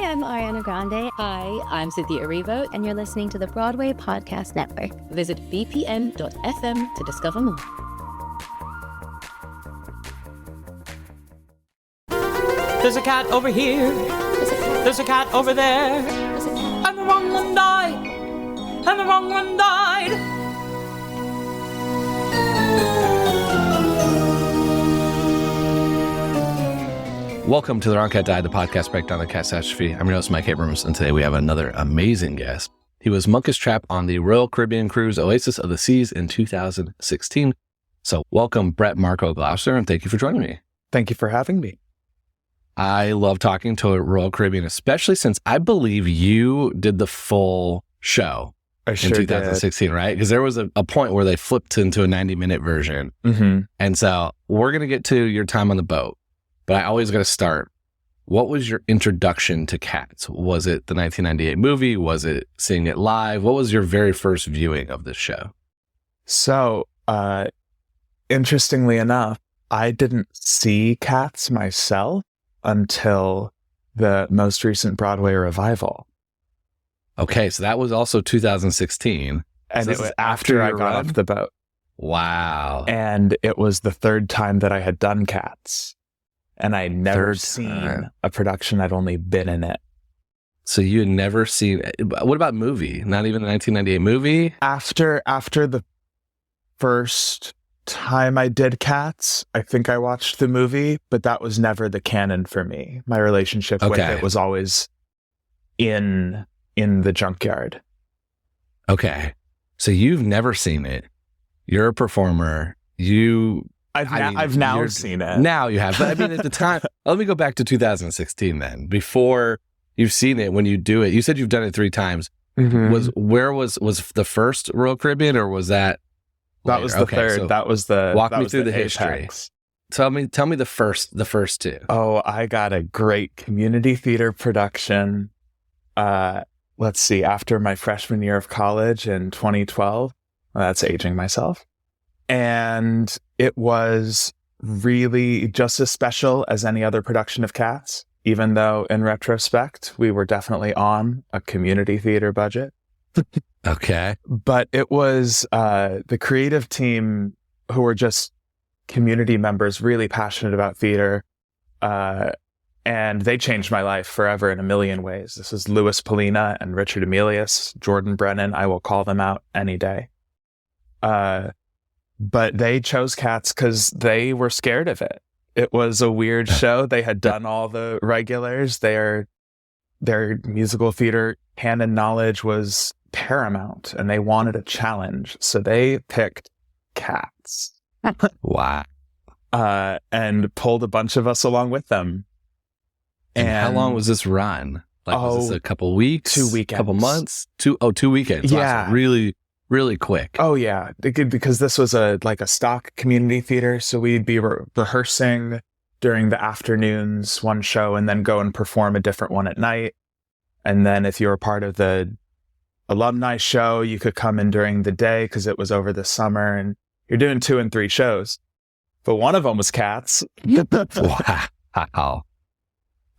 I'm Ariana Grande. Hi, I'm Cynthia Erivo. And you're listening to the Broadway Podcast Network. Visit bpn.fm to discover more. There's a cat over here. There's a cat over there. And the wrong one died. And the wrong one died. Welcome to The Wrong Cat Died, the podcast breakdown of the catastrophe. I'm your host, Mike Abrams, and today we have another amazing guest. He was Munkustrap on the Royal Caribbean cruise Oasis of the Seas in 2016. So welcome, Brett-Marco Glauser, and thank you for joining me. Thank you for having me. I love talking to Royal Caribbean, especially since I believe you did the full show in 2016, right? Because there was a point where they flipped into a 90-minute version. Mm-hmm. And so we're going to get to your time on the boat. But I always got to start. What was your introduction to Cats? Was it the 1998 movie? Was it seeing it live? What was your very first viewing of this show? So, interestingly enough, I didn't see Cats myself until the most recent Broadway revival. Okay, so that was also 2016. And so it was after I got off the boat. Wow. And it was the third time that I had done Cats. And I'd never seen a production. I'd only been in it. So you had never seen it. What about movie? Not even the 1998 movie? After the first time I did Cats, I think I watched the movie, but that was never the canon for me. My relationship with it was always in the junkyard. Okay. So you've never seen it. You're a performer. I've now seen it. Now you have. But I mean, at the time, let me go back to 2016 then. Before you've seen it, when you do it, you said you've done it 3 times. Mm-hmm. Was the first Royal Caribbean, or was that? That was the third. So that was the. Walk that me was through the Apex. history. Tell me the first 2. Oh, I got a great community theater production. Let's see. After my freshman year of college in 2012, that's aging myself. And it was really just as special as any other production of Cats, even though in retrospect, we were definitely on a community theater budget. Okay. But it was the creative team who were just community members, really passionate about theater. And they changed my life forever in a million ways. This is Louis Polina and Richard Emilius, Jordan Brennan. I will call them out any day. But they chose Cats because they were scared of it. It was a weird show. They had done all the regulars. Their musical theater canon knowledge was paramount, and they wanted a challenge. So they picked Cats. Wow. And pulled a bunch of us along with them. And how long was this run? Was this a couple weeks? 2 weekends. Couple months? 2 weekends. Yeah. Wow, so really quick. Oh yeah, because this was a stock community theater, so we'd be rehearsing during the afternoons, one show, and then go and perform a different one at night. And then if you were part of the alumni show, you could come in during the day because it was over the summer, and you're doing 2 and 3 shows. But one of them was Cats. Wow.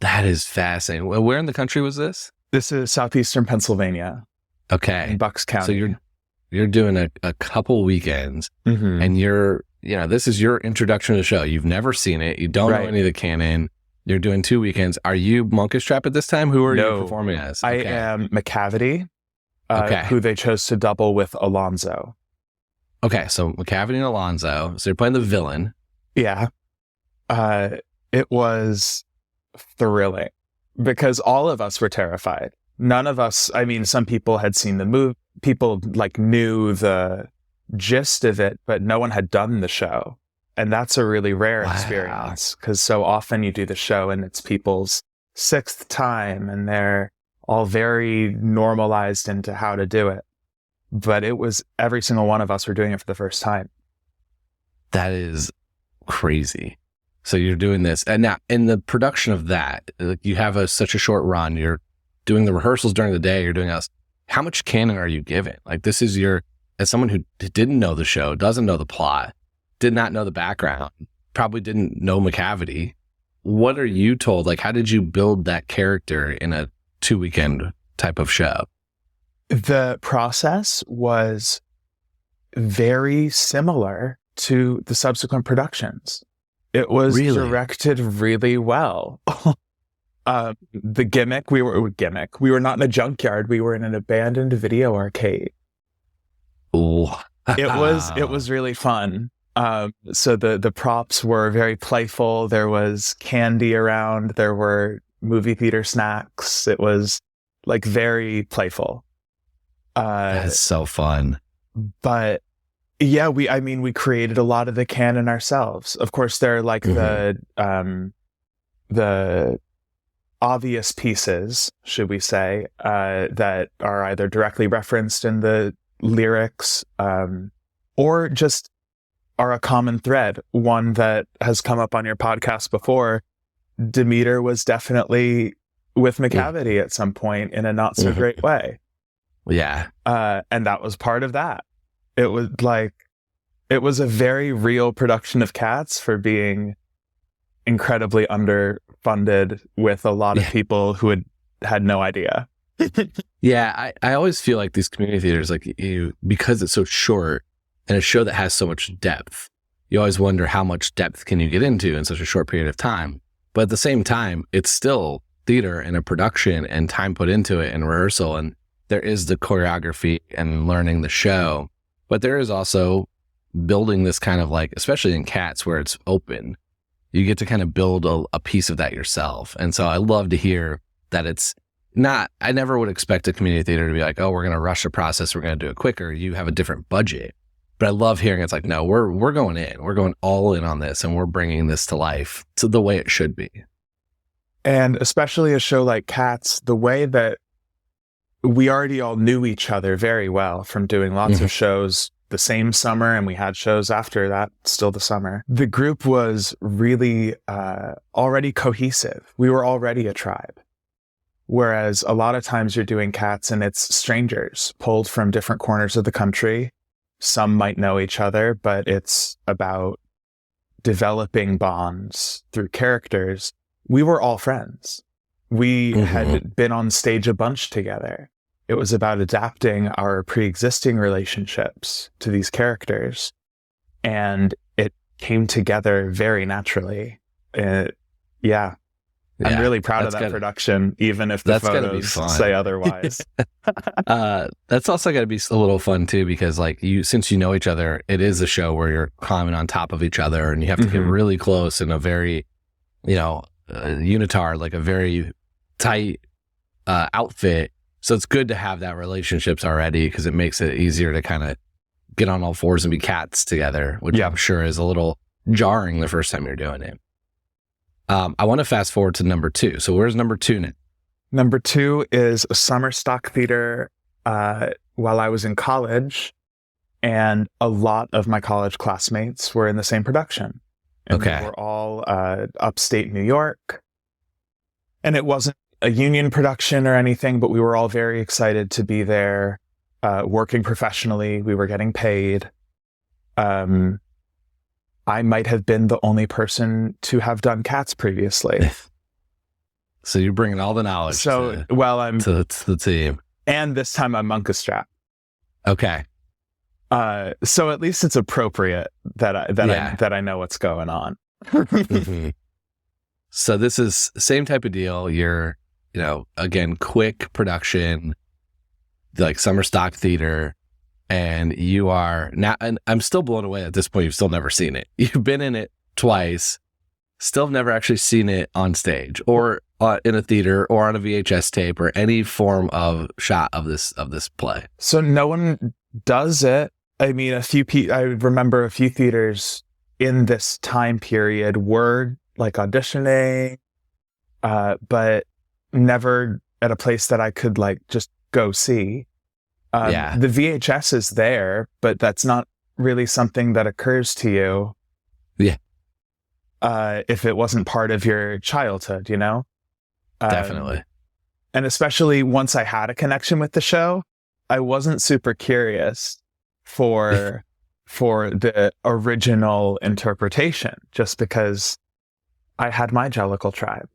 That is fascinating. Where in the country was this? This is southeastern Pennsylvania. Okay. In Bucks County. So you're doing a couple weekends, mm-hmm. and this is your introduction to the show. You've never seen it. You don't know any of the canon. You're doing 2 weekends. Are you Munkustrap at this time? Who are you performing as? I am McCavity, who they chose to double with Alonzo. Okay, so McCavity and Alonzo. So you're playing the villain. Yeah. It was thrilling because all of us were terrified. None of us, some people had seen the movie. People knew the gist of it, but no one had done the show. And that's a really rare experience because so often you do the show and it's people's 6th time and they're all very normalized into how to do it. But it was every single one of us were doing it for the first time. That is crazy. So you're doing this. And now in the production of that, you have such a short run. You're doing the rehearsals during the day. You're doing us. How much canon are you given? This is as someone who didn't know the show, doesn't know the plot, did not know the background, probably didn't know McCavity. What are you told? How did you build that character in a 2-weekend type of show? The process was very similar to the subsequent productions. It was directed really well. The gimmick, we were not in a junkyard. We were in an abandoned video arcade. Ooh. It was really fun. So the props were very playful. There was candy around. There were movie theater snacks. It was like very playful. That's so fun. But yeah, we created a lot of the canon ourselves. Of course, there are like the obvious pieces, should we say, that are either directly referenced in the lyrics, or just are a common thread. One that has come up on your podcast before, Demeter was definitely with McCavity at some point in a not so great way. Yeah. And that was part of that. It was a very real production of Cats for being incredibly underfunded with a lot of people who had no idea. Yeah, I always feel like these community theaters, like because it's so short and a show that has so much depth, you always wonder how much depth can you get into in such a short period of time. But at the same time, it's still theater and a production and time put into it and rehearsal. And there is the choreography and learning the show, but there is also building this kind of like, especially in Cats where it's open, you get to kind of build a piece of that yourself. And so I love to hear that it's not, I never would expect a community theater to be like, oh, we're going to rush the process. We're going to do it quicker. You have a different budget. But I love hearing it's like, no, we're going in. We're going all in on this, and we're bringing this to life to the way it should be. And especially a show like Cats, the way that we already all knew each other very well from doing lots of shows the same summer, and we had shows after that, still the summer. The group was really already cohesive. We were already a tribe. Whereas a lot of times you're doing Cats and it's strangers pulled from different corners of the country. Some might know each other, but it's about developing bonds through characters. We were all friends. We had been on stage a bunch together. It was about adapting our pre-existing relationships to these characters. And it came together very naturally. I'm really proud of that production, even if the photos say otherwise. That's also got to be a little fun too, because like since you know each other, it is a show where you're climbing on top of each other, and you have to get really close in a very, unitard, like a very tight outfit. So it's good to have that relationships already, because it makes it easier to kind of get on all fours and be cats together, which I'm sure is a little jarring the first time you're doing it. I want to fast forward to number 2. So where's number 2 now? Number 2 is a summer stock theater while I was in college, and a lot of my college classmates were in the same production. And we were all upstate New York. And it wasn't a union production or anything, but we were all very excited to be there, working professionally. We were getting paid. I might have been the only person to have done Cats previously. So you're bringing all the knowledge I'm to the team. And this time I'm Munkustrap. Okay. So at least it's appropriate that I know what's going on. So this is same type of deal. You're, again, quick production, like summer stock theater. And you are now, and I'm still blown away at this point. You've still never seen it. You've been in it twice, still have never actually seen it on stage or in a theater or on a VHS tape or any form of shot of this play. So no one does it. I mean, I remember a few theaters in this time period were like auditioning, but never at a place that I could like just go see. The VHS is there, but that's not really something that occurs to you. Yeah. If it wasn't part of your childhood, Definitely. And especially once I had a connection with the show, I wasn't super curious for the original interpretation, just because I had my Jellicle tribe.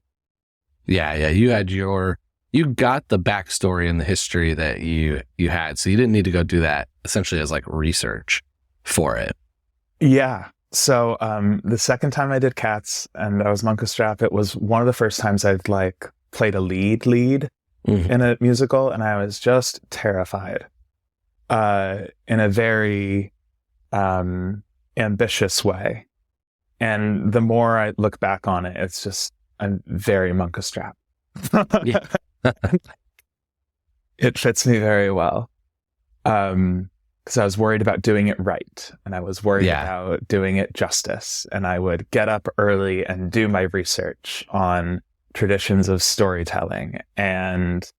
Yeah. You you got the backstory and the history that you had. So you didn't need to go do that essentially as like research for it. Yeah. So the second time I did Cats and I was Munkustrap, it was one of the first times I'd like played a lead in a musical, and I was just terrified in a very ambitious way. And the more I look back on it, it's just, I'm very Munkustrap. Yeah. It fits me very well. Because I was worried about doing it right, and I was worried about doing it justice. And I would get up early and do my research on traditions of storytelling and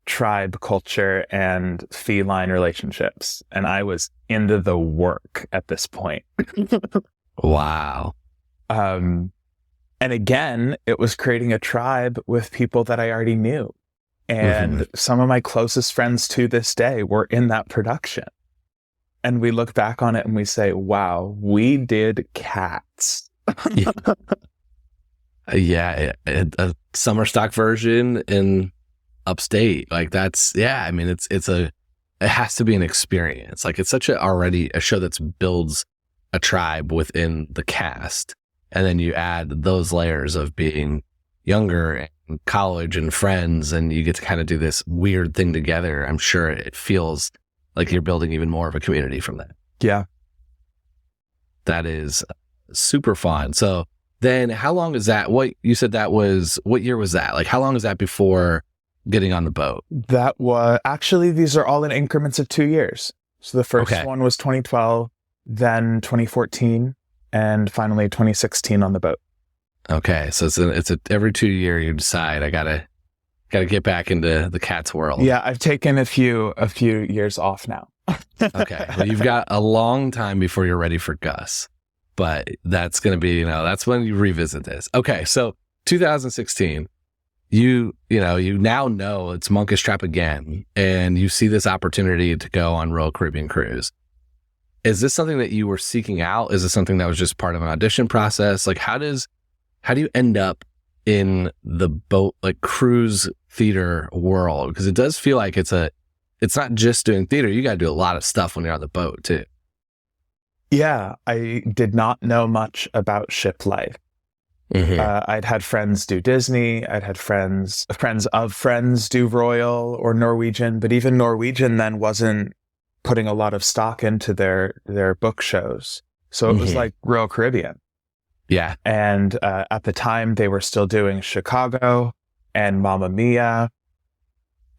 tribe culture and feline relationships. And I was into the work at this point. Wow. And again, it was creating a tribe with people that I already knew. And some of my closest friends to this day were in that production. And we look back on it and we say, wow, we did Cats. Yeah, a summer stock version in upstate. Like that's, I mean, it has to be an experience. Like it's such already a show that's builds a tribe within the cast. And then you add those layers of being younger and college and friends, and you get to kind of do this weird thing together. I'm sure it feels like you're building even more of a community from that. Yeah. That is super fun. So then how long is that? What year was that? Like how long is that before getting on the boat? That was actually, these are all in increments of 2 years. So the first one was 2012, then 2014, and finally 2016 on the boat. Okay. So it's every 2 year you decide I gotta get back into the Cats world. Yeah. I've taken a few years off now. Okay. Well, you've got a long time before you're ready for Gus, but that's going to be, that's when you revisit this. Okay. So 2016, you now know it's Munkustrap again, and you see this opportunity to go on Royal Caribbean Cruise. Is this something that you were seeking out? Is this something that was just part of an audition process? Like how do you end up in the boat, like cruise theater world? Because it does feel like it's not just doing theater. You got to do a lot of stuff when you're on the boat too. Yeah. I did not know much about ship life. I'd had friends do Disney. I'd had friends of friends do Royal or Norwegian, but even Norwegian then wasn't putting a lot of stock into their book shows. So it was like Royal Caribbean. Yeah. And at the time they were still doing Chicago and Mamma Mia.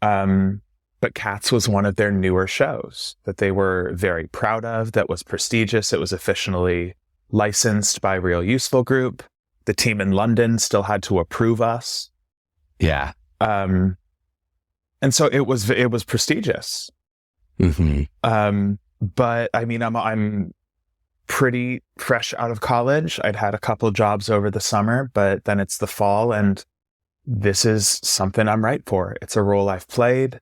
But Cats was one of their newer shows that they were very proud of, that was prestigious. It was officially licensed by Real Useful Group. The team in London still had to approve us. Yeah. And so it was prestigious. But I mean, I'm pretty fresh out of college. I'd had a couple jobs over the summer, but then it's the fall, and this is something I'm right for. It's a role I've played.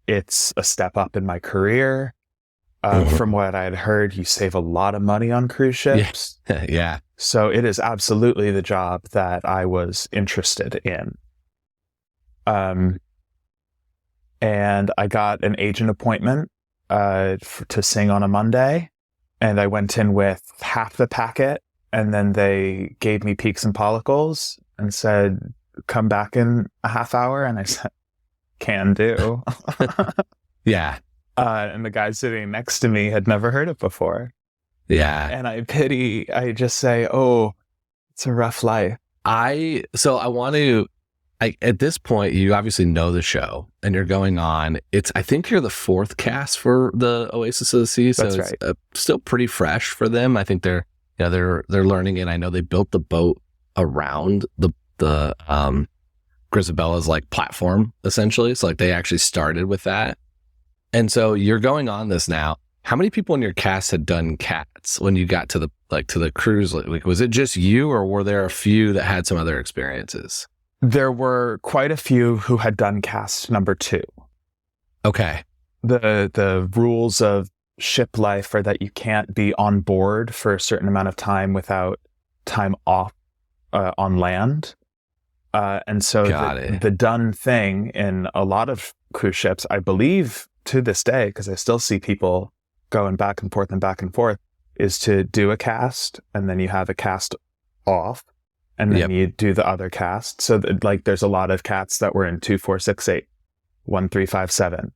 It's a step up in my career. From what I had heard, you save a lot of money on cruise ships. Yeah. So it is absolutely the job that I was interested in. And I got an agent appointment to sing on a Monday. And I went in with half the packet, and then they gave me Peaks and Pollicles and said, come back in a half hour. And I said, can do. Yeah. And the guy sitting next to me had never heard it before. Yeah. And I just say, oh, it's a rough life. At this point, you obviously know the show and you're going on. I think you're the fourth cast for the Oasis of the Sea. So That's it's right. Still pretty fresh for them. I think they're learning it. I know they built the boat around the Grisabella's like platform essentially. So like they actually started with that. And so you're going on this now. How many people in your cast had done Cats when you got to the cruise? Like, was it just you, or were there a few that had some other experiences? There were quite a few who had done cast number 2. Okay. The rules of ship life are that you can't be on board for a certain amount of time without time off on land. And so the done thing in a lot of cruise ships, I believe to this day, because I still see people going back and forth, is to do a cast and then you have a cast off and then you do the other cast. So that, like, there's a lot of cats that were in 2, 4, 6, 8, 1, 3, 5, 7.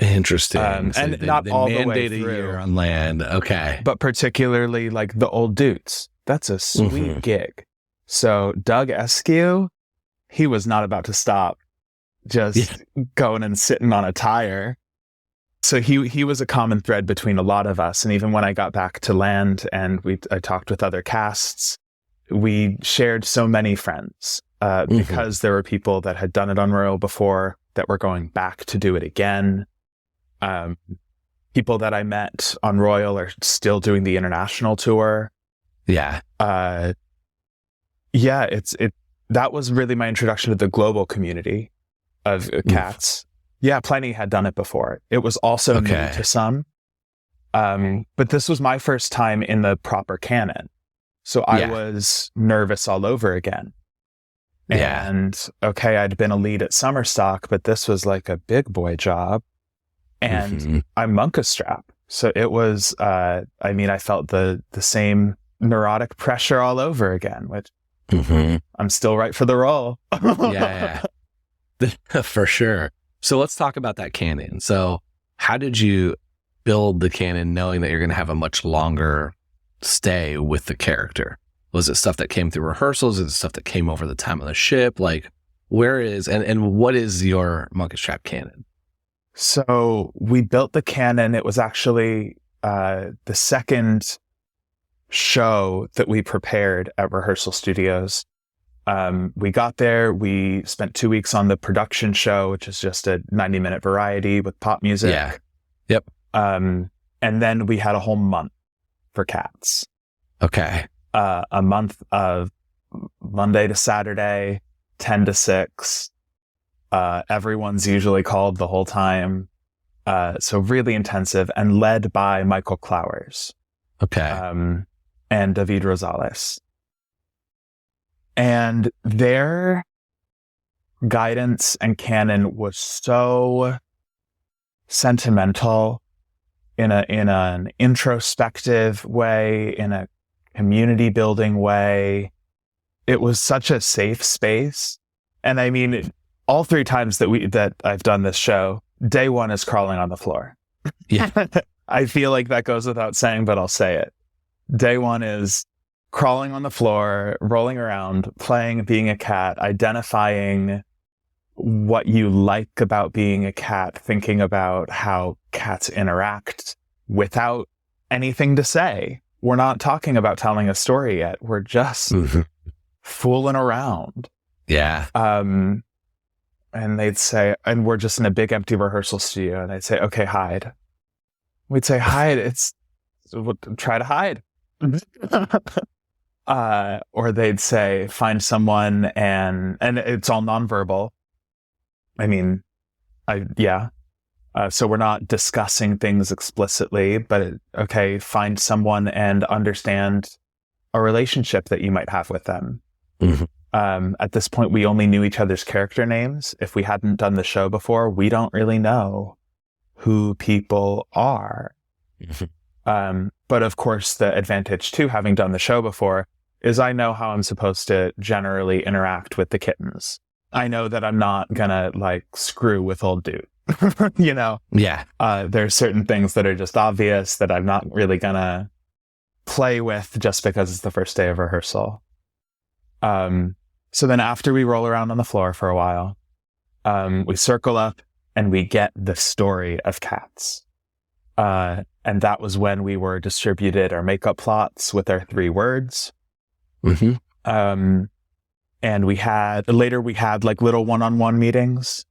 Interesting. And so not they all the way mandate a through. year on land. Okay. But particularly like the old dudes. That's a sweet gig. So Doug Eskew, he was not about to stop just going and sitting on a tire. So he was a common thread between a lot of us. And even when I got back to land and I talked with other casts, we shared so many friends because there were people that had done it on Royal before that were going back to do it again. People that I met on Royal are still doing the international tour. Yeah. That was really my introduction to the global community of cats. Yeah, plenty had done it before. It was also new to some. But this was my first time in the proper canon. So I was nervous all over again. And I'd been a lead at Summerstock, but this was like a big boy job. And I'm Munkustrap. So it was, I felt the same neurotic pressure all over again, which I'm still right for the role. For sure. So let's talk about that canon. So how did you build the canon knowing that you're going to have a much longer stay with the character? Was it stuff that came through rehearsals? Is it stuff that came over the time of the ship? Like, where is, and what is your Munkustrap canon? So we built the canon. It was actually the second show that we prepared at Rehearsal Studios. We got there, we spent 2 weeks on the production show, which is just a 90-minute variety with pop music. Yeah. Yep. And then we had a whole month for cats. Okay. A month of Monday to Saturday, 10 to 6. Everyone's usually called the whole time. So really intensive and led by Michael Clowers. Okay. And David Rosales. And their guidance and canon was so sentimental in an introspective way, in a community building way. It was such a safe space. And I mean, all 3 times that I've done this show, day one is crawling on the floor. Yeah. I feel like that goes without saying, but I'll say it. Day one is crawling on the floor, rolling around, playing being a cat, identifying what you like about being a cat, thinking about how cats interact without anything to say. We're not talking about telling a story yet. We're just fooling around. Yeah. And they'd say, and we're just in a big empty rehearsal studio, and they'd say, okay, hide. We'd say, hide. Try to hide. Or they'd say, find someone, and it's all nonverbal. I mean, so we're not discussing things explicitly, but find someone and understand a relationship that you might have with them. At this point, we only knew each other's character names. If we hadn't done the show before, we don't really know who people are. But of course, the advantage to having done the show before is I know how I'm supposed to generally interact with the kittens. I know that I'm not gonna screw with old dude, you know? Yeah. There's certain things that are just obvious that I'm not really gonna play with just because it's the first day of rehearsal. So then after we roll around on the floor for a while, we circle up and we get the story of cats. And that was when we were distributed our makeup plots with our 3 words. And we had little one-on-one meetings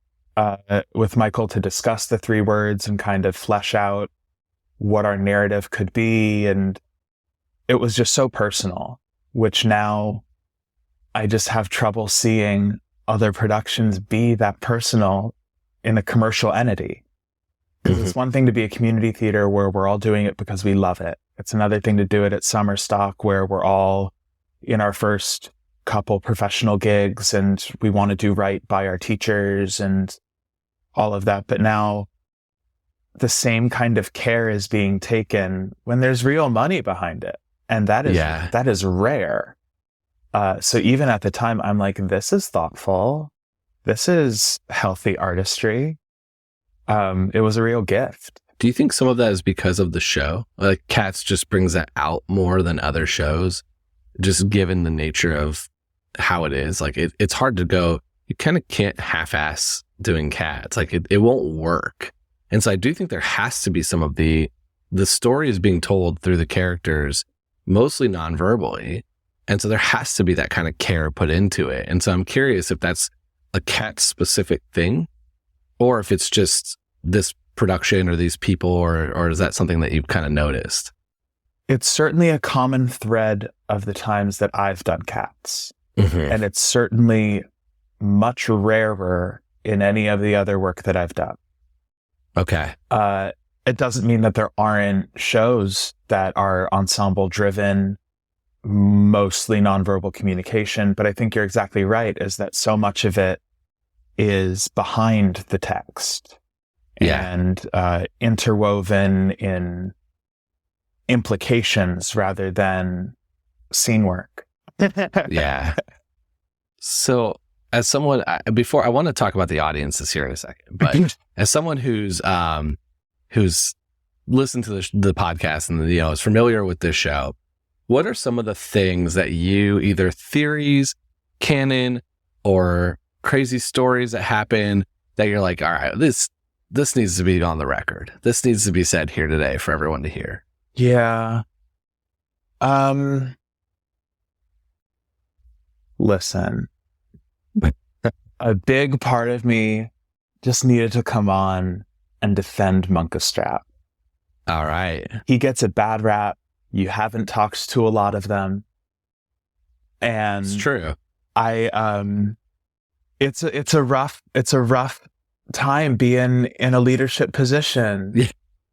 with Michael to discuss the 3 words and kind of flesh out what our narrative could be. And it was just so personal, which now I just have trouble seeing other productions be that personal in a commercial entity. Because it's one thing to be a community theater where we're all doing it because we love it. It's another thing to do it at Summerstock where we're all in our first couple professional gigs and we want to do right by our teachers and all of that. But now the same kind of care is being taken when there's real money behind it. And that is rare. So even at the time, I'm like, this is thoughtful. This is healthy artistry. It was a real gift. Do you think some of that is because of the show? Like Cats just brings that out more than other shows, just given the nature of how it is. Like it's hard to go, you kind of can't half-ass doing Cats. Like it won't work. And so I do think there has to be some of the story is being told through the characters, mostly non-verbally. And so there has to be that kind of care put into it. And so I'm curious if that's a Cats specific thing or if it's just this production or these people, or is that something that you've kind of noticed? It's certainly a common thread of the times that I've done Cats. Mm-hmm. And it's certainly much rarer in any of the other work that I've done. Okay. It doesn't mean that there aren't shows that are ensemble driven, mostly nonverbal communication, but I think you're exactly right, is that so much of it is behind the text and interwoven in implications rather than scene work. Yeah. So as someone, before I want to talk about the audiences here in a second, but as someone who's listened to the podcast and is familiar with this show, what are some of the things that you, either theories, canon, or crazy stories that happen that you're like, all right, this needs to be on the record. This needs to be said here today for everyone to hear. Yeah. Listen, a big part of me just needed to come on and defend Munkustrap. All right. He gets a bad rap. You haven't talked to a lot of them. And it's true. It's a rough time being in a leadership position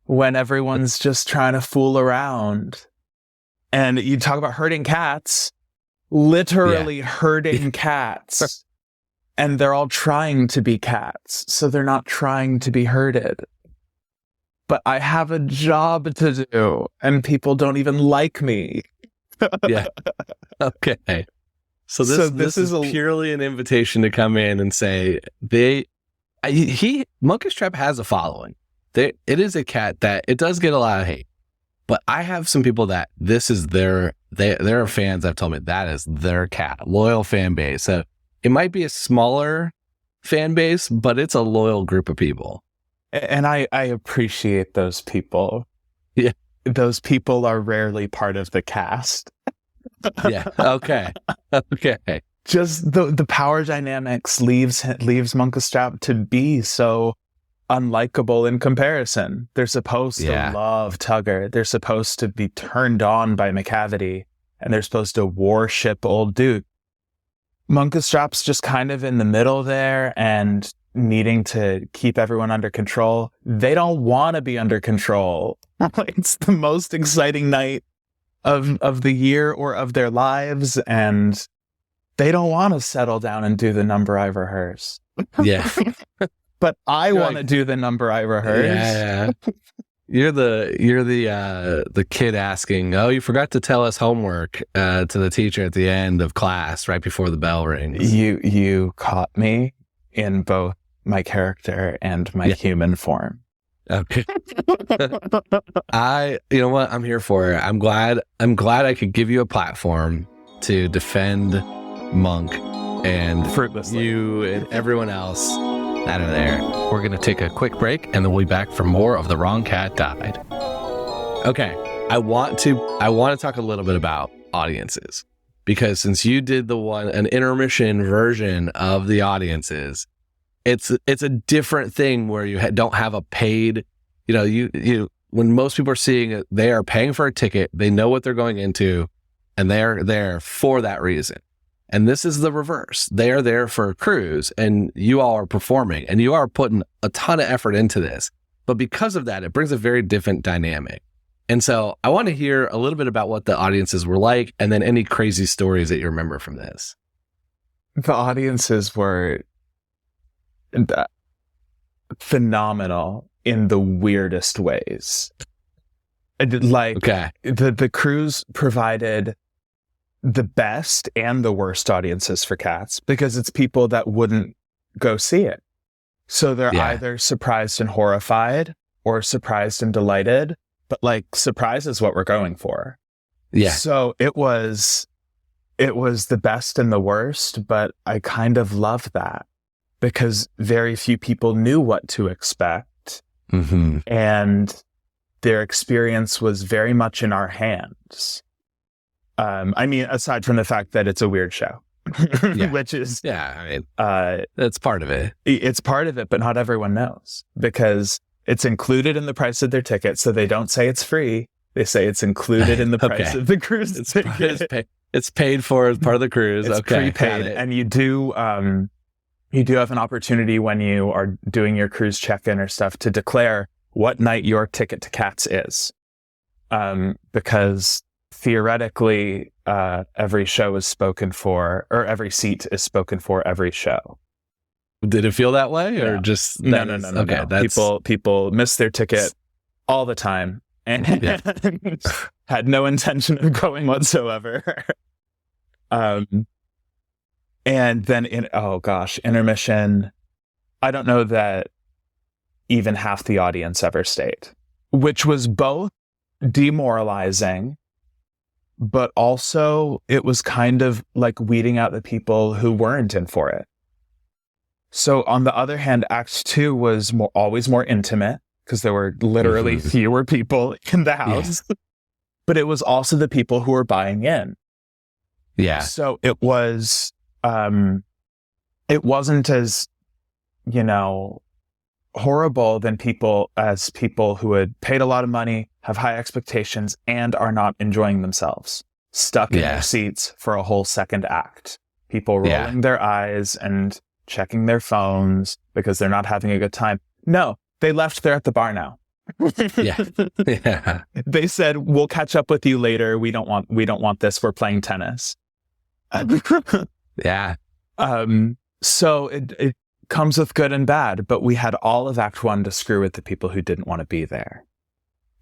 when everyone's just trying to fool around. And you talk about herding cats, literally herding cats. And they're all trying to be cats, so they're not trying to be herded. But I have a job to do, and people don't even like me. Yeah. Okay. So this is purely an invitation to come in and say Munkustrap has a following. It is a cat that it does get a lot of hate, but I have some people that this is there are fans that have told me that is their cat, loyal fan base. So it might be a smaller fan base, but it's a loyal group of people. And I appreciate those people. Yeah. Those people are rarely part of the cast. Yeah. Okay. Okay. Just the power dynamics leaves Munkustrap to be so unlikable in comparison. They're supposed to love Tugger. They're supposed to be turned on by McCavity, and they're supposed to worship Old Duke. Munkustrap's just kind of in the middle there and needing to keep everyone under control. They don't want to be under control. It's the most exciting night of the year or of their lives, and they don't want to settle down and do the number I rehearse. Yeah. But I want to do the number I rehearse. Yeah. You're the kid asking, "Oh, you forgot to tell us homework," to the teacher at the end of class, right before the bell rings. You caught me in both my character and my human form. Okay. You know what? I'm here for it. I'm glad I could give you a platform to defend Monk and fruitlessly you and everyone else out of there. We're going to take a quick break and then we'll be back for more of The Wrong Cat Died. Okay. I want to talk a little bit about audiences, because since you did an intermission version of the audiences, it's a different thing where you don't have a paid, you when most people are seeing it, they are paying for a ticket, they know what they're going into, and they're there for that reason. And this is the reverse. They are there for a cruise, and you all are performing, and you are putting a ton of effort into this. But because of that, it brings a very different dynamic. And so I want to hear a little bit about what the audiences were like, and then any crazy stories that you remember from this. The audiences were phenomenal in the weirdest ways. Like, Okay. the cruise provided the best and the worst audiences for Cats because it's people that wouldn't go see it. So they're either surprised and horrified or surprised and delighted, but like surprise is what we're going for. Yeah. So it was the best and the worst, but I kind of loved that because very few people knew what to expect. Mm-hmm. And their experience was very much in our hands. I mean, aside from the fact that it's a weird show, which is... Yeah, I mean, that's part of it. It's part of it, but not everyone knows because it's included in the price of their ticket. So they don't say it's free. They say it's included in the price of the cruise ticket. It's paid for as part of the cruise. It's prepaid. And you do have an opportunity when you are doing your cruise check-in or stuff to declare what night your ticket to Cats is. Because theoretically, every show is spoken for, or every seat is spoken for every show. Did it feel that way, or just no? Okay, no. People miss their ticket all the time and had no intention of going whatsoever. And then intermission. I don't know that even half the audience ever stayed, which was both demoralizing, but also it was kind of like weeding out the people who weren't in for it. So on the other hand, Act 2 was always more intimate because there were literally fewer people in the house, but it was also the people who were buying in. Yeah. So it was, it wasn't as, horrible than people who had paid a lot of money, have high expectations, and are not enjoying themselves, stuck in their seats for a whole second act. People rolling their eyes and checking their phones because they're not having a good time. No, they left. They're at the bar now. Yeah. They said, "We'll catch up with you later. We don't want this. We're playing tennis." Yeah. So it comes with good and bad, but we had all of Act 1 to screw with the people who didn't want to be there.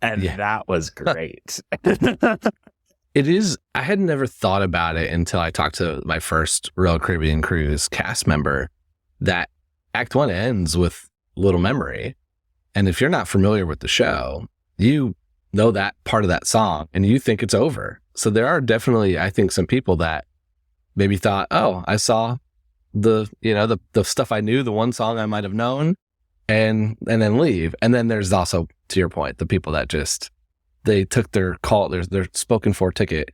And that was great. It is. I had never thought about it until I talked to my first Royal Caribbean Cruise cast member that Act 1 ends with Little Memory. And if you're not familiar with the show, you know that part of that song and you think it's over. So there are definitely, I think, some people that maybe thought, oh, I saw the stuff I knew, the one song I might have known, and then leave. And then there's also, to your point, the people that just, they took their spoken for ticket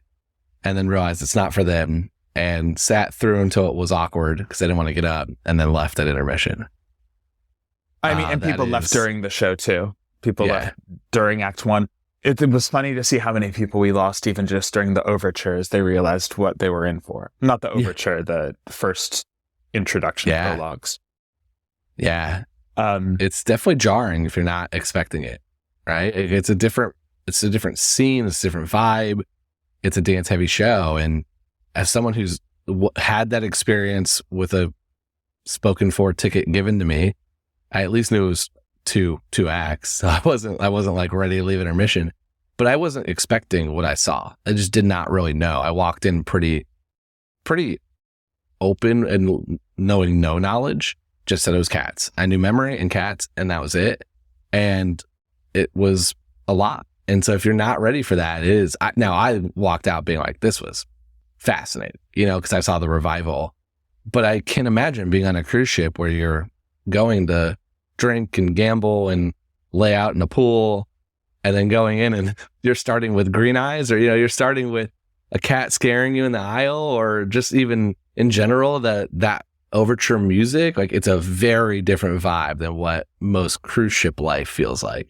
and then realized it's not for them and sat through until it was awkward because they didn't want to get up and then left at intermission. I mean, and people left during the show too. People left during Act 1. It was funny to see how many people we lost even just during the overture as they realized what they were in for. Not the overture, the first introduction prologues. Yeah. It's definitely jarring if you're not expecting it, right? It's a different scene, it's a different vibe. It's a dance heavy show. And as someone who's had that experience with a spoken for ticket given to me, I at least knew it was two acts. So I wasn't like ready to leave intermission, but I wasn't expecting what I saw. I just did not really know. I walked in pretty open and knowing no knowledge, just that it was Cats. I knew Memory and Cats, and that was it. And it was a lot. And so if you're not ready for that, I walked out being like, this was fascinating, because I saw the revival. But I can imagine being on a cruise ship where you're going to drink and gamble and lay out in a pool and then going in and you're starting with green eyes, or, you're starting with a cat scaring you in the aisle, or just even in general, that overture music. Like, it's a very different vibe than what most cruise ship life feels like.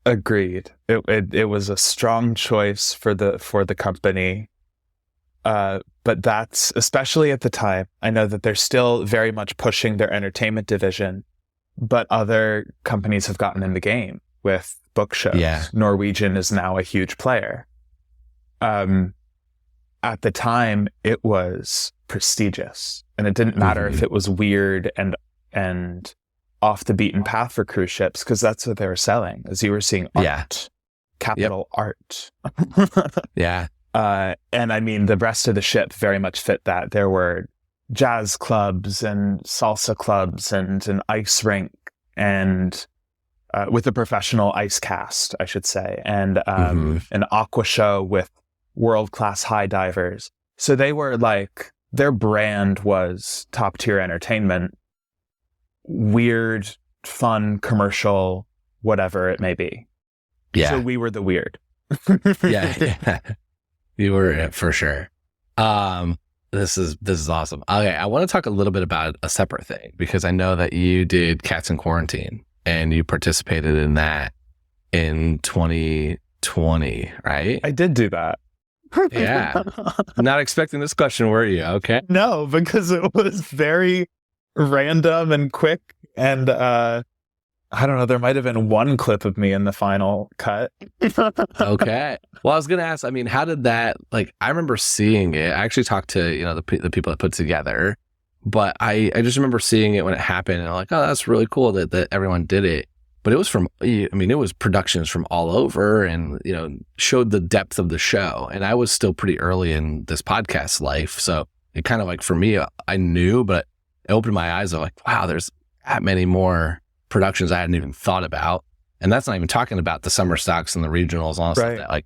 Agreed. It was a strong choice for the company. But that's, especially at the time, I know that they're still very much pushing their entertainment division, but other companies have gotten in the game with book shows. Yeah. Norwegian is now a huge player. At the time, it was prestigious, and it didn't matter if it was weird and off the beaten path for cruise ships, because that's what they were selling, as you were seeing art, capital art. Yeah. And I mean, the rest of the ship very much fit that. There were jazz clubs and salsa clubs and an ice rink, and with a professional ice cast, I should say, and an aqua show with world-class high divers. So they were like, their brand was top-tier entertainment, weird, fun, commercial, whatever it may be. Yeah. So we were the weird. Yeah. You were it for sure. This is awesome. Okay, I want to talk a little bit about a separate thing, because I know that you did Cats in Quarantine and you participated in that in 2020, right? I did do that. Yeah. Not expecting this question, were you? Okay. No, because it was very random and quick. And I don't know, there might have been one clip of me in the final cut. Okay. Well, I was going to ask, I mean, how did that, like, I remember seeing it. I actually talked to, the people that put it together, but I just remember seeing it when it happened, and I'm like, oh, that's really cool that everyone did it. But it was it was productions from all over, and, showed the depth of the show. And I was still pretty early in this podcast life. So it kind of like, for me, I knew, but it opened my eyes. I'm like, wow, there's that many more productions I hadn't even thought about. And that's not even talking about the summer stocks and the regionals and all that stuff that,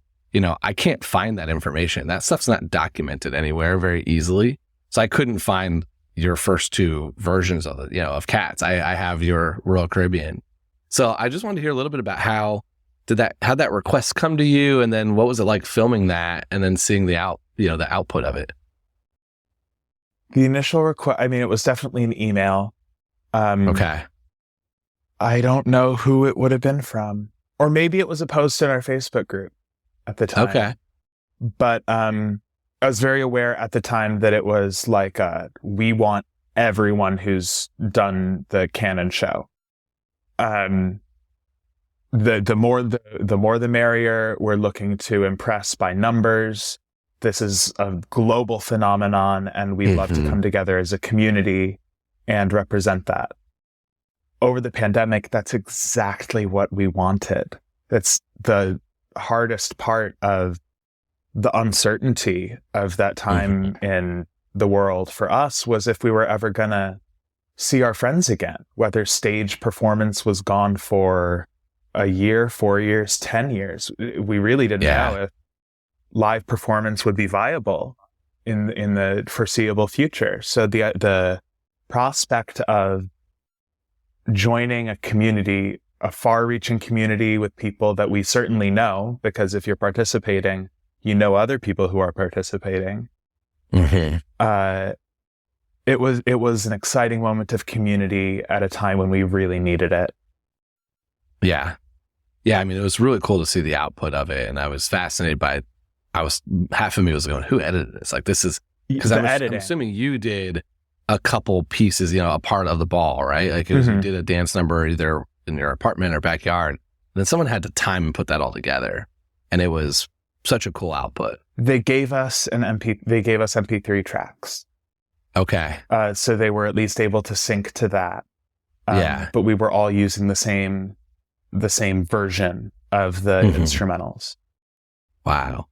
I can't find that information. That stuff's not documented anywhere very easily. So I couldn't find your first two versions of it, of Cats. I have your Royal Caribbean. So I just wanted to hear a little bit about how'd that request come to you, and then what was it like filming that and then seeing the output of it? The initial request, it was definitely an email. Okay. I don't know who it would have been from, or maybe it was a post in our Facebook group at the time. Okay. But I was very aware at the time that it was like, we want everyone who's done the canon show. The more the merrier. We're looking to impress by numbers. This is a global phenomenon, and we love to come together as a community and represent that. Over the pandemic, that's exactly what we wanted. That's the hardest part of the uncertainty of that time in the world for us, was if we were ever gonna see our friends again, whether stage performance was gone for a year, 4 years, 10 years. We really didn't know if live performance would be viable in the foreseeable future. So the prospect of joining a community, a far-reaching community with people that we certainly know, because if you're participating, other people who are participating. It was an exciting moment of community at a time when we really needed it. Yeah. Yeah. It was really cool to see the output of it. And I was fascinated by half of me was going, who edited this? Like, this is, because I'm assuming you did a couple pieces, a part of the ball, right? Like, it was, you did a dance number either in your apartment or backyard. And then someone had to time and put that all together. And it was such a cool output. They gave us MP3 tracks. Okay. So they were at least able to sync to that. Yeah. But we were all using the same version of the instrumentals. Wow.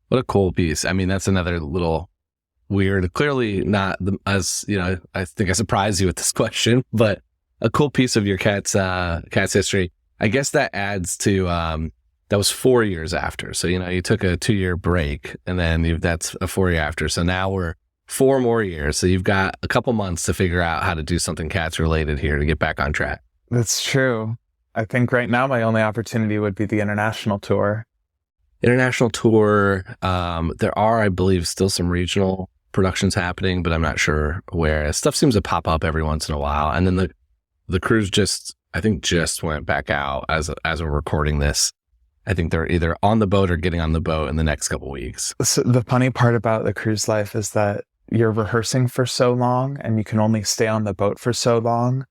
What a cool piece. That's another little weird, clearly not as, I think I surprised you with this question, but a cool piece of your Cats history. I guess that adds to, that was 4 years after. So, you took a 2-year break, and then that's a 4 year after. So now we're 4 more years. So you've got a couple months to figure out how to do something Cats related here to get back on track. That's true. I think right now my only opportunity would be the international tour. International tour. There are, I believe, still some regional productions happening, but I'm not sure where. Stuff seems to pop up every once in a while. And then the cruise just went back out as we're recording this. I think they're either on the boat or getting on the boat in the next couple weeks. So the funny part about the cruise life is that you're rehearsing for so long and you can only stay on the boat for so long.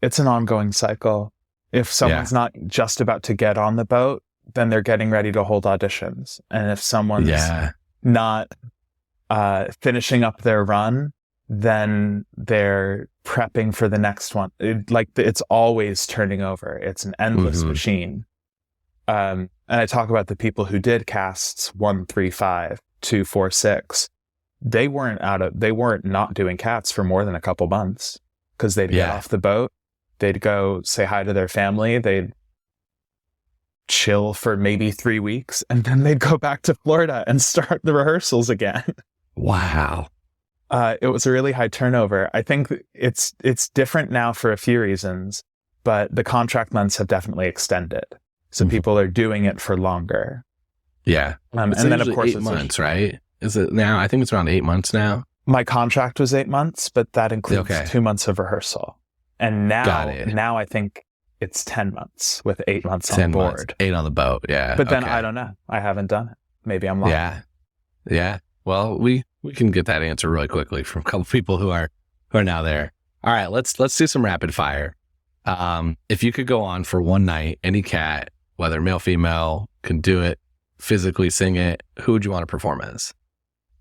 It's an ongoing cycle. If someone's not just about to get on the boat, then they're getting ready to hold auditions. And if someone's not finishing up their run, then they're prepping for the next one. It's always turning over. It's an endless machine. And I talk about the people who did casts 1, 3, 5, 2, 4, 6. They weren't not doing cats for more than a couple months, because they'd get off the boat, they'd go say hi to their family, they'd chill for maybe 3 weeks, and then they'd go back to Florida and start the rehearsals again. Wow. It was a really high turnover. I think it's different now for a few reasons, but the contract months have definitely extended. So people are doing it for longer. Yeah. And then of course 8 months, right? Is it now? I think it's around 8 months now. My contract was 8 months, but that includes 2 months of rehearsal. And now I think it's 10 months with 8 months on board. Months, 8 on the boat. Yeah. But then I don't know. I haven't done it. Maybe I'm lying. Yeah. Well, we can get that answer really quickly from a couple people who are now there. All right, let's do some rapid fire. If you could go on for one night, any cat, whether male, female, can do it, physically sing it, who would you want to perform as?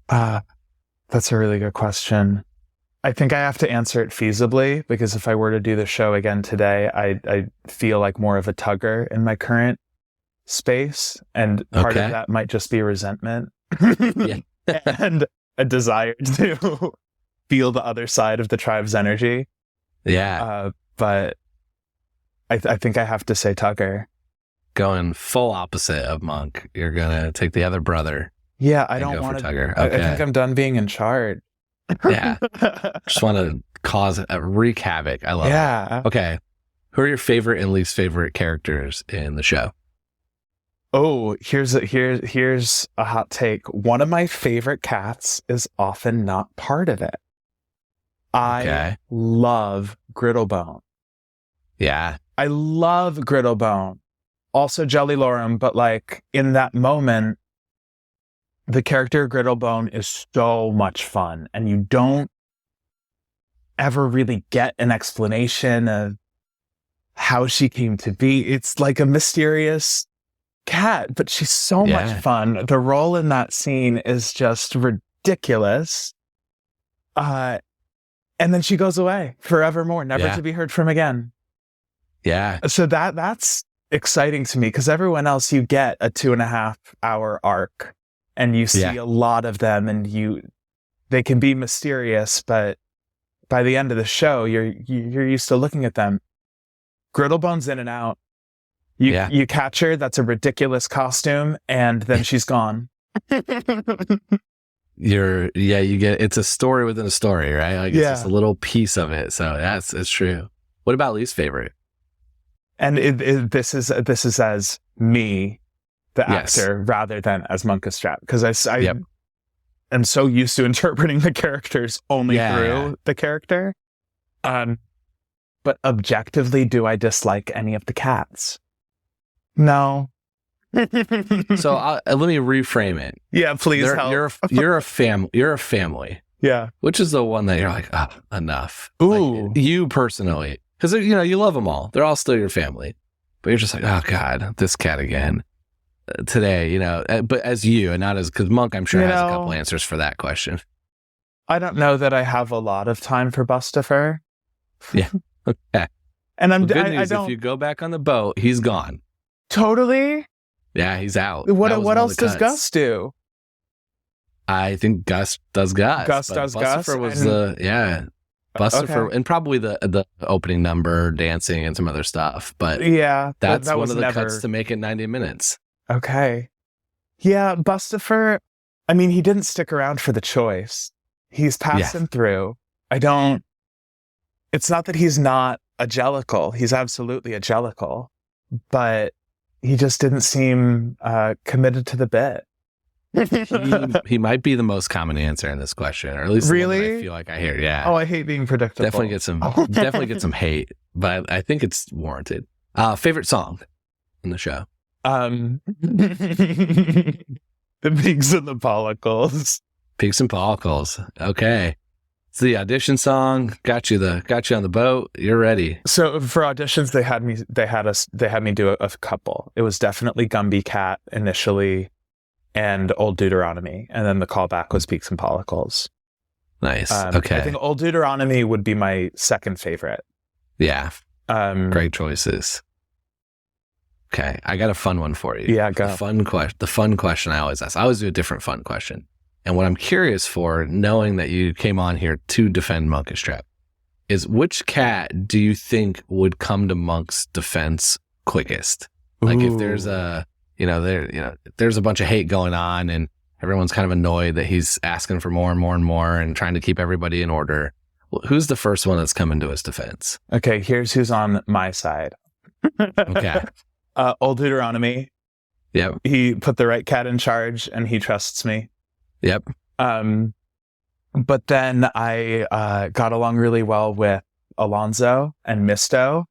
That's a really good question. I think I have to answer it feasibly, because if I were to do the show again today, I feel like more of a tugger in my current space. And part of that might just be resentment and a desire to feel the other side of the tribe's energy. Yeah. But I think I have to say tugger. Going full opposite of Monk. You're going to take the other brother. Yeah, I don't want to. Tugger. Okay. I think I'm done being in charge. Yeah. Just want to wreak havoc. I love it. Okay. Who are your favorite and least favorite characters in the show? Oh, here's a hot take. One of my favorite cats is often not part of it. I love Griddlebone. Yeah. I love Griddlebone. Also Jelly Lorem, but like in that moment, the character Griddlebone is so much fun, and you don't ever really get an explanation of how she came to be. It's like a mysterious cat, but she's so much fun. The role in that scene is just ridiculous. And then she goes away forevermore, never to be heard from again. Yeah. So that's exciting to me, because everyone else, you get a 2.5 hour arc. And you see a lot of them, and they can be mysterious, but by the end of the show, you're used to looking at them. Griddlebone's in and out. You catch her, that's a ridiculous costume, and then she's gone. You get, it's a story within a story, right? Like it's just a little piece of it. So it's true. What about least favorite? And this is as me, the actor, rather than as Munkustrap, because I am so used to interpreting the characters only through the character. But objectively, do I dislike any of the cats? No. So let me reframe it. Yeah, please help. You're a family. Yeah. Which is the one that you're like, enough. Ooh. Like, you personally, because you love them all. They're all still your family, but you're just like, oh God, this cat again. Today, but as you, and not as, because Monk, I'm sure, has a couple answers for that question. I don't know that I have a lot of time for Bustafer. Yeah. Okay. And good news, if you go back on the boat, he's gone. Totally? Yeah, he's out. What else does Gus do? I think Gus does Gus. Gus does Gus. Bustafer was Bustafer, and probably the opening number, dancing, and some other stuff. But that's one of the cuts to make it 90 minutes. Okay. Yeah, Bustafer, I mean, he didn't stick around for the choice. He's passing through. It's not that he's not a Jellicle. He's absolutely a Jellicle. But he just didn't seem committed to the bit. He might be the most common answer in this question, or at least the one that I feel like I hear. Yeah. Oh, I hate being predictable. Definitely get some hate, but I think it's warranted. Favorite song in the show? The Pigs and the Pollicles. Pigs and Pollicles. Okay. It's the audition song. Got you on the boat. You're ready. So for auditions, they had me do a couple. It was definitely Gumby Cat initially, and Old Deuteronomy, and then the callback was Peaks and Pollicles. Nice. Okay. I think Old Deuteronomy would be my second favorite. Yeah. Great choices. Okay, I got a fun one for you. Yeah, go. The fun question I always ask. I always do a different fun question. And what I'm curious for, knowing that you came on here to defend Munkustrap, is which cat do you think would come to Monk's defense quickest? Like if there's there's a bunch of hate going on and everyone's kind of annoyed that he's asking for more and more and more and trying to keep everybody in order. Well, who's the first one that's coming to his defense? Okay, here's who's on my side. Okay. Old Deuteronomy. Yep. He put the right cat in charge and he trusts me. Yep. But then I got along really well with Alonzo and Misto.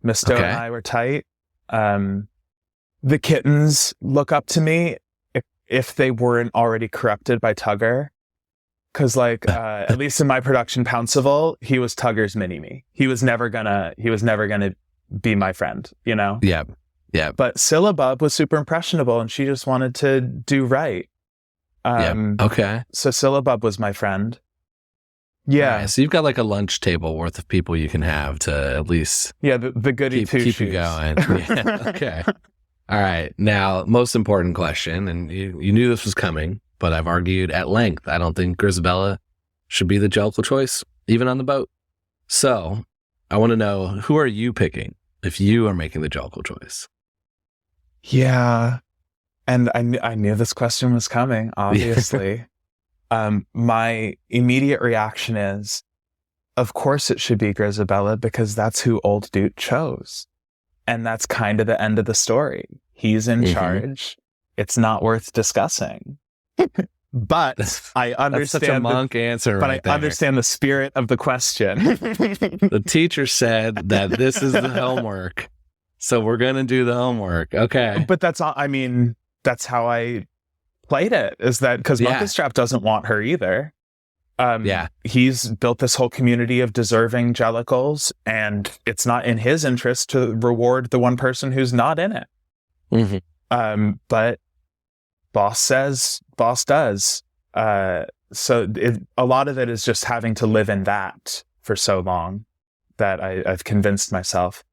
Misto and I were tight. The kittens look up to me if they weren't already corrupted by Tugger. Because at least in my production Pounceville, he was Tugger's mini-me. He was never gonna be my friend, you know? Yep. Yeah. But Syllabub was super impressionable and she just wanted to do right. Okay. So Syllabub was my friend. Yeah. Right, so you've got like a lunch table worth of people you can have to at least the goody keep you going. Yeah. Okay. All right. Now, most important question, and you knew this was coming, but I've argued at length. I don't think Grisabella should be the Jellicle choice, even on the boat. So I want to know, who are you picking if you are making the Jellicle choice? Yeah. And I knew this question was coming, obviously. My immediate reaction is, of course it should be Grisabella, because that's who Old Dude chose. And that's kind of the end of the story. He's in charge. It's not worth discussing. But I understand that's such a Monk answer. But right I understand the spirit of the question. The teacher said that this is the homework. So we're going to do the homework. Okay. But that's all. I mean, that's how I played it, is that because Munkustrap doesn't want her either. He's built this whole community of deserving Jellicles, and it's not in his interest to reward the one person who's not in it. Mm-hmm. But boss says, boss does. So a lot of it is just having to live in that for so long that I've convinced myself.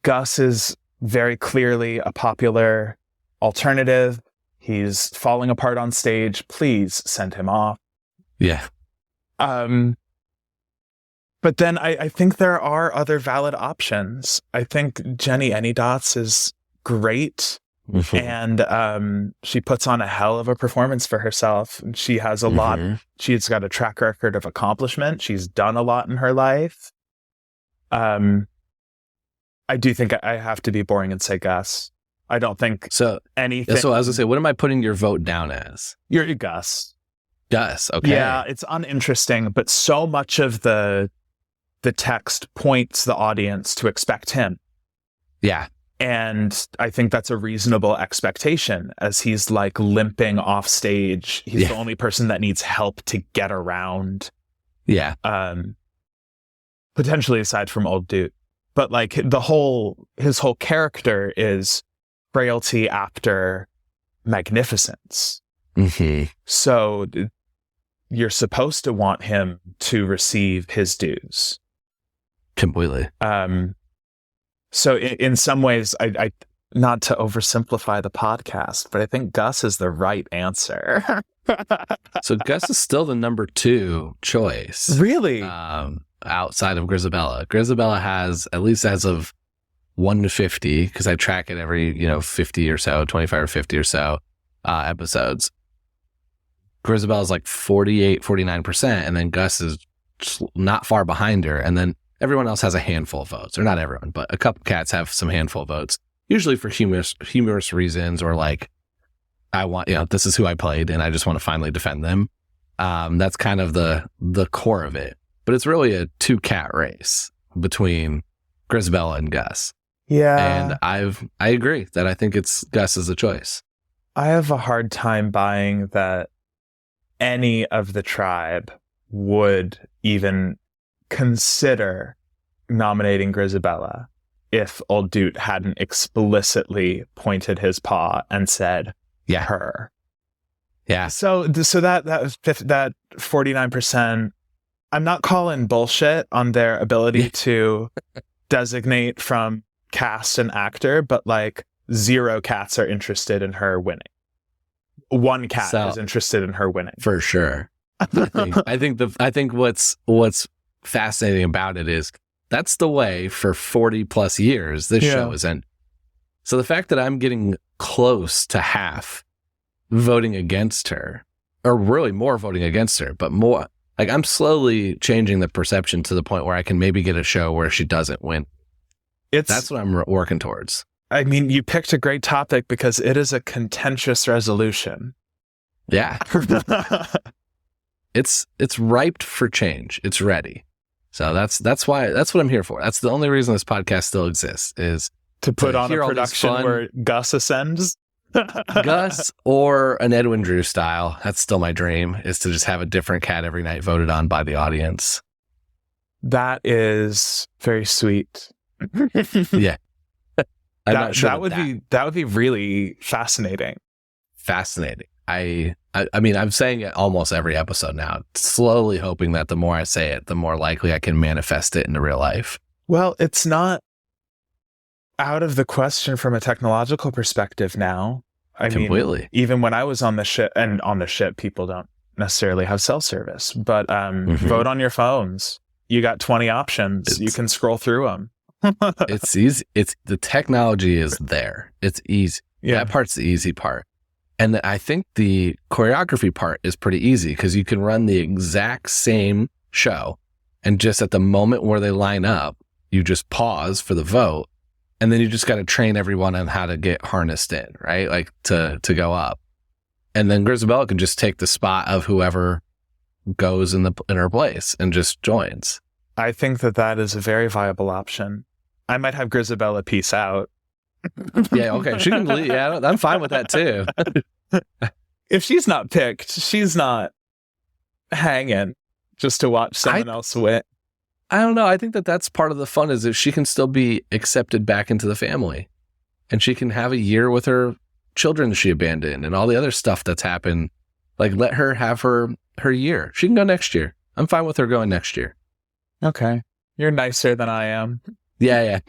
Gus is very clearly a popular alternative. He's falling apart on stage. Please send him off. Yeah. But then I think there are other valid options. I think Jenny Anydots is great. And she puts on a hell of a performance for herself. She has a lot. She's got a track record of accomplishment. She's done a lot in her life. I do think I have to be boring and say Gus. I don't think anything. So I was going to say, what am I putting your vote down as? You're Gus. Gus, okay. Yeah, it's uninteresting, but so much of the text points the audience to expect him. Yeah. And I think that's a reasonable expectation, as he's like limping off stage. He's the only person that needs help to get around. Yeah. Potentially aside from Old Dude. But like his whole character is frailty after magnificence. So you're supposed to want him to receive his dues. Completely. So in some ways, I not to oversimplify the podcast, but I think Gus is the right answer. So Gus is still the number 2 choice. Really? Outside of Grisabella. Grisabella has, at least as of 1 to 50, because I track it every, 50 or so, 25 or 50 or so episodes. Grisabella's like 48, 49%, and then Gus is not far behind her, and then everyone else has a handful of votes. Or not everyone, but a couple cats have some handful of votes, usually for humorous reasons, or like, I want, this is who I played, and I just want to finally defend them. That's kind of the core of it. But it's really a 2-cat race between Grisabella and Gus. Yeah. And I agree that I think it's Gus as a choice. I have a hard time buying that any of the tribe would even consider nominating Grisabella if Old Dude hadn't explicitly pointed his paw and said, Yeah. her. Yeah. So that 49%, I'm not calling bullshit on their ability to designate from cast and actor, but like 0 cats are interested in her winning. 1 cat is interested in her winning. For sure. I think what's fascinating about it is that's the way for 40 plus years this show is in. So the fact that I'm getting close to half voting against her, or really more voting against her, but more like I'm slowly changing the perception to the point where I can maybe get a show where she doesn't win. That's what I'm working towards. I mean, you picked a great topic because it is a contentious resolution. Yeah. It's ripe for change. It's ready. So that's what I'm here for. That's the only reason this podcast still exists, is to put on a production where Gus ascends. Gus or an Edwin Drew style. That's still my dream, is to just have a different cat every night voted on by the audience. That is very sweet. Yeah. I'm not sure that would be really fascinating. Fascinating. I mean, I'm saying it almost every episode now, slowly hoping that the more I say it, the more likely I can manifest it into real life. Well, it's not out of the question from a technological perspective now. I Completely. mean, even when I was on the ship, and on the ship, people don't necessarily have cell service, but vote on your phones. You got 20 options. You can scroll through them. It's easy. The technology is there. It's easy. Yeah. That part's the easy part. And I think the choreography part is pretty easy because you can run the exact same show, and just at the moment where they line up, you just pause for the vote, and then you just got to train everyone on how to get harnessed in, right? Like to go up. And then Grisabella can just take the spot of whoever goes in her place and just joins. I think that is a very viable option. I might have Grisabella peace out. Yeah, okay. She can leave. Yeah, I'm fine with that too. If she's not picked, she's not hanging just to watch someone else win. I don't know. I think that's part of the fun, is that she can still be accepted back into the family, and she can have a year with her children she abandoned and all the other stuff that's happened. Like, let her have her year. She can go next year. I'm fine with her going next year. Okay. You're nicer than I am. Yeah.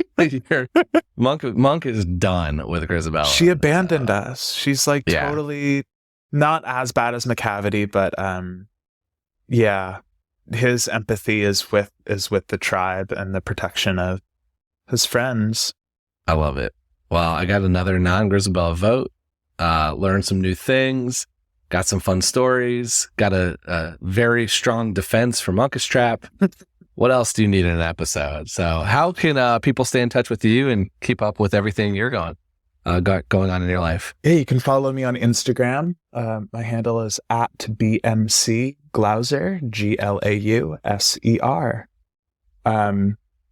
Monk is done with Grisabella. She abandoned us. She's like totally not as bad as McCavity, but yeah, his empathy is with the tribe and the protection of his friends. I love it. Well, I got another non-Grisabella vote. Learned some new things. Got some fun stories. Got a very strong defense for Munkustrap. What else do you need in an episode? So how can people stay in touch with you and keep up with everything you're going on in your life? Yeah, you can follow me on Instagram. My handle is @BMC Glauser, Glauser.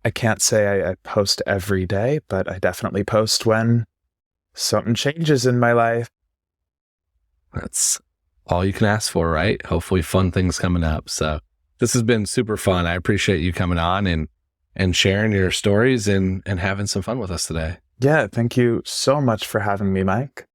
I can't say I post every day, but I definitely post when something changes in my life. That's all you can ask for, right? Hopefully fun things coming up. So this has been super fun. I appreciate you coming on and sharing your stories and having some fun with us today. Yeah, thank you so much for having me, Mike.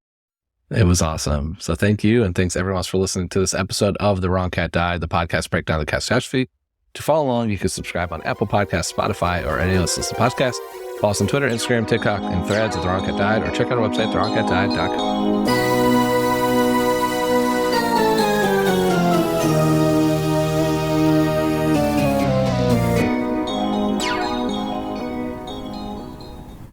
It was awesome. So thank you, and thanks everyone else for listening to this episode of The Wrong Cat Died, the podcast breakdown of the catastrophe. To follow along, you can subscribe on Apple Podcasts, Spotify, or any other listening podcast. Follow us on Twitter, Instagram, TikTok, and Threads at The Wrong Cat Died, or check out our website, thewrongcatdied.com.